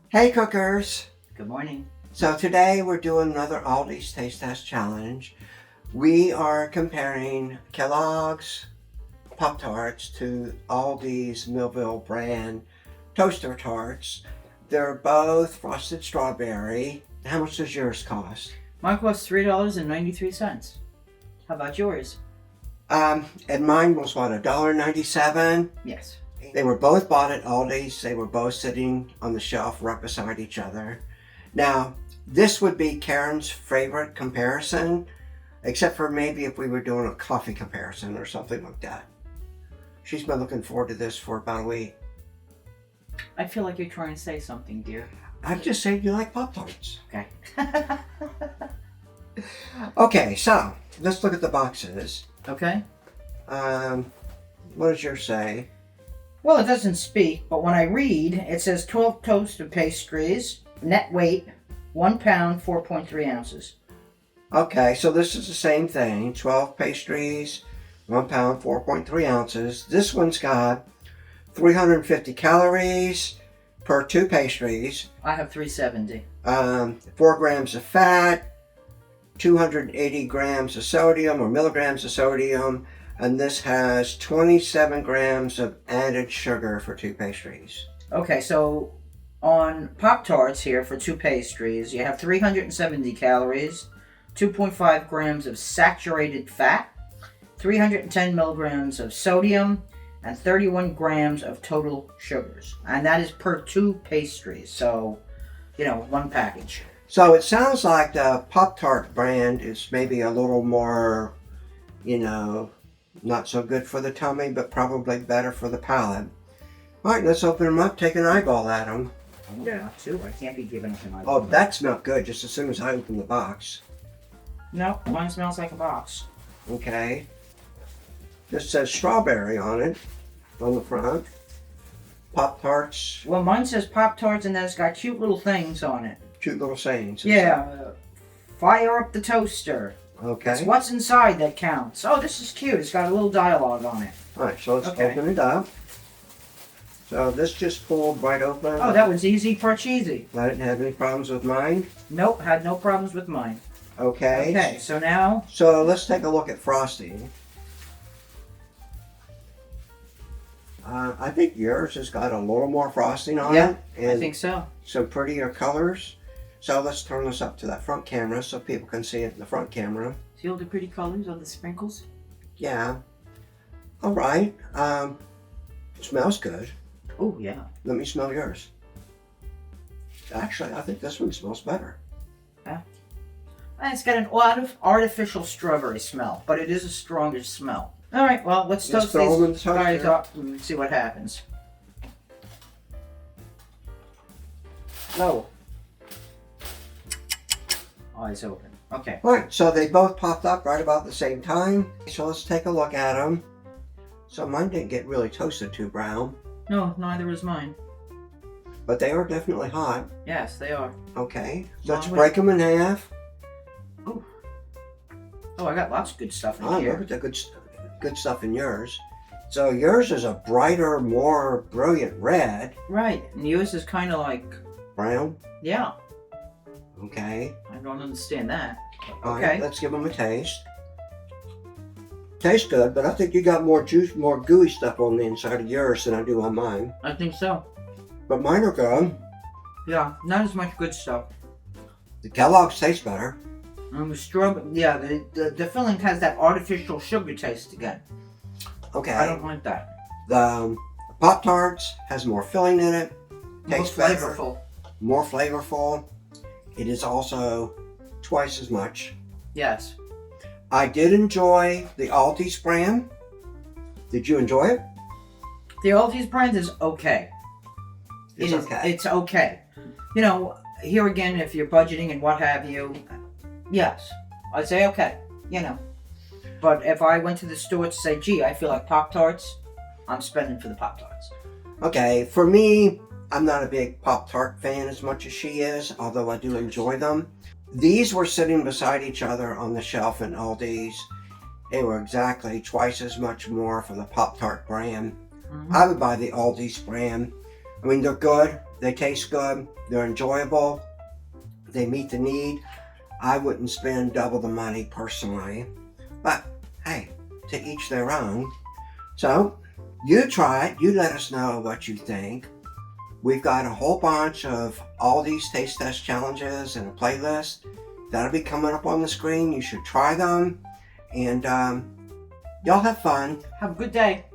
Hey cookers! Good morning. So today we're doing another Aldi's Taste Test challenge. We are comparing Kellogg's Pop-Tarts to Aldi's Millville brand toaster tarts. They're both frosted strawberry. How much does yours cost? Mine costs $3.93. How about yours? And mine was what, $1.97? Yes. They were both bought at Aldi's. They were both sitting on the shelf right beside each other. Now, this would be Karen's favorite comparison, except for maybe if we were doing a coffee comparison or something like that. She's been looking forward to this for about a week. I feel like you're trying to say something, dear. I'm just saying you like Pop-Tarts. Okay. Okay, so let's look at the boxes. Okay. What does yours say? Well, it doesn't speak, but when I read, it says 12 toasted pastries, net weight, 1 pound, 4.3 ounces. Okay, so this is the same thing. 12 pastries, 1 pound, 4.3 ounces. This one's got 350 calories per 2 pastries. I have 370. 4 grams of fat, 280 grams of sodium or milligrams of sodium, and this has 27 grams of added sugar for 2 pastries. Okay, so on Pop-Tarts here for 2 pastries, you have 370 calories, 2.5 grams of saturated fat, 310 milligrams of sodium, and 31 grams of total sugars. And that is per 2 pastries, so, one package. So it sounds like the Pop-Tart brand is maybe a little more, not so good for the tummy, but probably better for the palate. All right, let's open them up, take an eyeball at them. Yeah, too. I can't be giving it to my Oh, that smelled good just as soon as I opened the box. No, mine smells like a box. Okay. This says strawberry on it, on the front. Pop-Tarts, Well, mine says Pop-Tarts and then it's got cute little things on it. cute little sayings. Yeah. Fire up the toaster. Okay. It's what's inside that counts. Oh, this is cute. It's got a little dialogue on it. All right, so let's Okay. open it up. So this just pulled right open. Oh, that was easy for cheesy. I didn't have any problems with mine. Nope, had no problems with mine. Okay. Okay, so now, So let's take a look at frosting. I think yours has got a little more frosting on Yeah, it. And I think so. some prettier colors. So let's turn this up to that front camera so people can see it in the front camera. See all the pretty colors on the sprinkles? Yeah. All right. It smells good. Oh, yeah. Let me smell yours. Actually, I think this one smells better. And it's got an artificial strawberry smell, but it is a stronger smell. All right, well, let's toast throw them in the these toaster. guys up and see what happens. Oh. Eyes open. Okay. All right, so they both popped up right about the same time. So let's take a look at them. So mine didn't get really toasted too brown, No, neither is mine. but they are definitely hot. Yes, they are. Okay, let's Long break them in half. Oh, I got lots of good stuff in Oh, here. look at the good stuff in yours. So yours is a brighter, more brilliant red. Right, and yours is kind of like, Brown. yeah, Okay. I don't understand that. All Okay. right, let's give them a taste. Tastes good, but I think you got more juice, more gooey stuff on the inside of yours than I do on mine. I think so. But mine are good. Yeah, not as much good stuff. The Kellogg's taste better. And the strawberry, yeah, the filling has that artificial sugar taste again. Okay. I don't like that. The Pop-Tarts has more filling in it. More Tastes better. flavorful. More flavorful. It is also twice as much. Yes. I did enjoy the Aldi's brand. Did you enjoy it? The Aldi's brand is okay. It's okay. It's okay. Here again, if you're budgeting and what have you, yes, I'd say okay. But if I went to the store to say, gee, I feel like Pop-Tarts, I'm spending for the Pop-Tarts. Okay, for me, I'm not a big Pop-Tart fan as much as she is, although I do enjoy them. These were sitting beside each other on the shelf in Aldi's. They were exactly twice as much more for the Pop-Tart brand. Mm-hmm. I would buy the Aldi's brand. I mean, they're good. They taste good. They're enjoyable. They meet the need. I wouldn't spend double the money personally, but hey, to each their own. So you try it. You let us know what you think. We've got a whole bunch of Aldi's Taste Test challenges and a playlist that'll be coming up on the screen. You should try them, and y'all have fun. Have a good day.